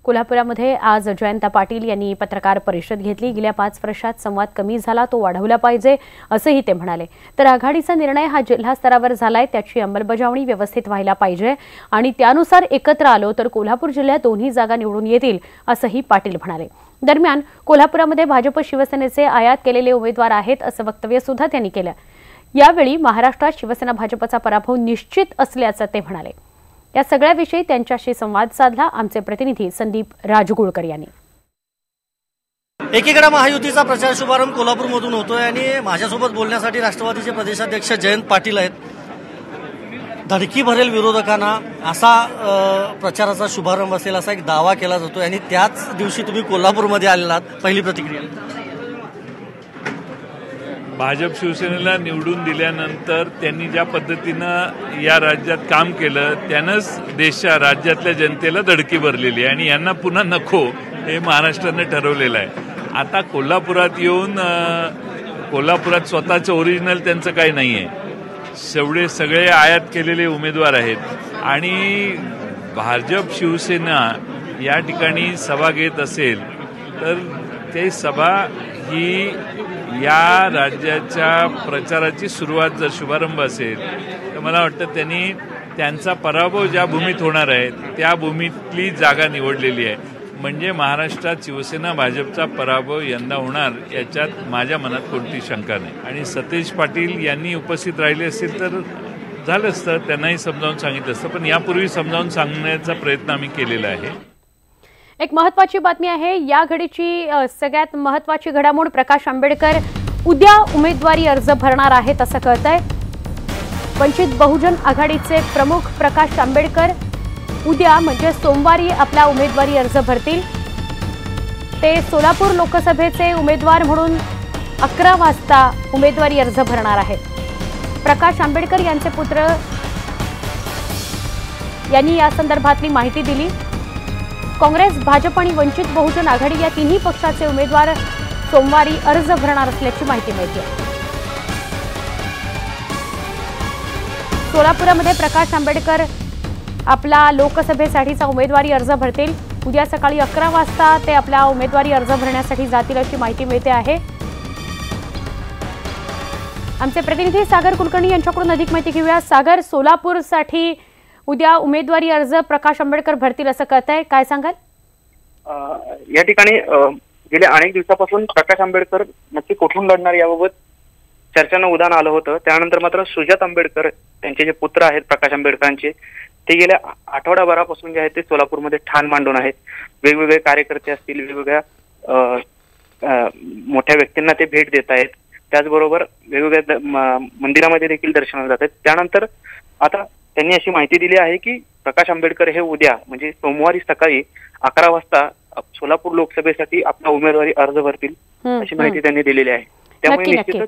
कोल्हापुरामध्ये आज जयंता पाटील यांनी पत्रकार परिषद घेतली। गेल्या 5 वर्षात संवाद कमी झाला, तो वाढवला पाहिजे असंही ते म्हणाले। तर आघाडीचा निर्णय हा जिल्हा स्तरावर झालाय, त्याची अंमलबजावणी व्यवस्थित व्हायला पाहिजे आणि त्यानुसार एकत्र आलो तर कोल्हापूर जिल्ह्यात दोन्ही जागा निवडून येतील असंही पाटील म्हणाले। दरम्यान कोल्हापुरामध्ये भाजप शिवसेनेचे आयात केलेले उमेदवार आहेत असं वक्तव्य सुद्धा त्यांनी केलं। यावेळी महाराष्ट्रात शिवसेना भाजपचा पराभव निश्चित असल्याचं ते म्हणाले। या सगळ्याविषयी त्यांच्याशी संवाद साधला आमचे प्रतिनिधी संदीप राजगुळकर यांनी। एकीकडे महायुतीचा प्रचार शुभारंभ कोल्हापूरमधून होतोय आणि माझ्यासोबत बोलण्यासाठी राष्ट्रवादीचे प्रदेशाध्यक्ष जयंत पाटील आहेत। धडकी भरेल विरोधकांना असा प्रचाराचा शुभारंभ असेल असा एक दावा केला जातोय आणि त्याच दिवशी तुम्ही कोल्हापूरमध्ये आलेलात, पहिली प्रतिक्रिया? भाजप शिवसेनेला निवडून दिल्यानंतर त्यांनी ज्या पद्धतीनं या राज्यात काम केलं त्यानंच राज्यातल्या जनतेला धडकी भरलेली आहे आणि यांना पुन्हा नको हे महाराष्ट्राने ठरवलेलं आहे। आता कोल्हापुरात येऊन कोल्हापुरात स्वतःचं ओरिजिनल त्यांचं काही नाही आहे, सगळे आयात केलेले उमेदवार आहेत आणि भाजप शिवसेना या ठिकाणी सभा घेत असेल तर ते सभा ही या राज्याच्या प्रचाराची सुरुवात जर शुभारंभ असेल तर मला वाटतं त्यांनी त्यांचा पराभव ज्या भूमीत होणार आहे त्या भूमीतली जागा निवडलेली आहे। म्हणजे महाराष्ट्रात शिवसेना भाजपचा पराभव यंदा होणार याच्यात माझ्या मनात कोणती शंका नाही आणि सतेज पाटील यांनी उपस्थित राहिले असतील तर झालं असतं, त्यांनाही समजावून सांगितलं असतं, पण यापूर्वी समजावून सांगण्याचा प्रयत्न आम्ही केलेला आहे। एक महत्त्वाची बातमी आहे, या घडीची सगळ्यात महत्त्वाची घडामोड प्रकाश आंबेडकर उद्या उमेदवारी अर्ज भरणार आहेत असं कळतंय। वंचित बहुजन आघाडीचे प्रमुख प्रकाश आंबेडकर उद्या म्हणजे सोमवारी आपला उमेदवारी अर्ज भरतील। ते सोलापूर लोकसभेचे उमेदवार म्हणून 11 वाजता उमेदवारी अर्ज भरणार आहेत। प्रकाश आंबेडकर यांचे पुत्र यांनी या संदर्भातली माहिती दिली। काँग्रेस, भाजप आणि वंचित बहुजन आघाडी या तिन्ही पक्षाचे उमेदवार सोमवारी अर्ज भरणार असल्याची माहिती मिळते। सोलापुरामध्ये प्रकाश आंबेडकर आपला लोकसभेसाठीचा उमेदवारी अर्ज भरतील। उद्या सकाळी 11 वाजता ते आपला उमेदवारी अर्ज भरण्यासाठी जातील अशी माहिती मिळते आहे। आमचे प्रतिनिधी सागर कुलकर्णी यांच्याकडून अधिक माहिती घेऊया। सागर, सोलापूरसाठी उद्या उमेदवारी अर्ज प्रकाश आंबेडकर भरतील असं कळतंय, काय सांगाल? या ठिकाणी गेल्या अनेक दिवसापासून प्रकाश आंबेडकर नक्की कुठून लढणार याबाबत चर्चांना उधाण आलं होतं। त्यानंतर मात्र सुजात आंबेडकर त्यांचे जे पुत्र आहेत प्रकाश आंबेडकरांचे, ते गेल्या आठवडाभरापासून जे आहेत ते सोलापूरमध्ये ठाण मांडून आहेत। वेगवेगळे कार्यकर्ते असतील, वेगवेगळ्या मोठ्या व्यक्तींना ते भेट देत आहेत, त्याचबरोबर वेगवेगळ्या मंदिरामध्ये देखील दर्शनाला जात आहेत। त्यानंतर आता त्यांनी अशी माहिती दिली आहे की प्रकाश आंबेडकर हे उद्या म्हणजे सोमवारी सकाळी 11 वाजता सोलापूर लोकसभेसाठी आपला उमेदवारी अर्ज भरतील अशी माहिती त्यांनी दिलेली आहे। त्यामुळे निश्चितच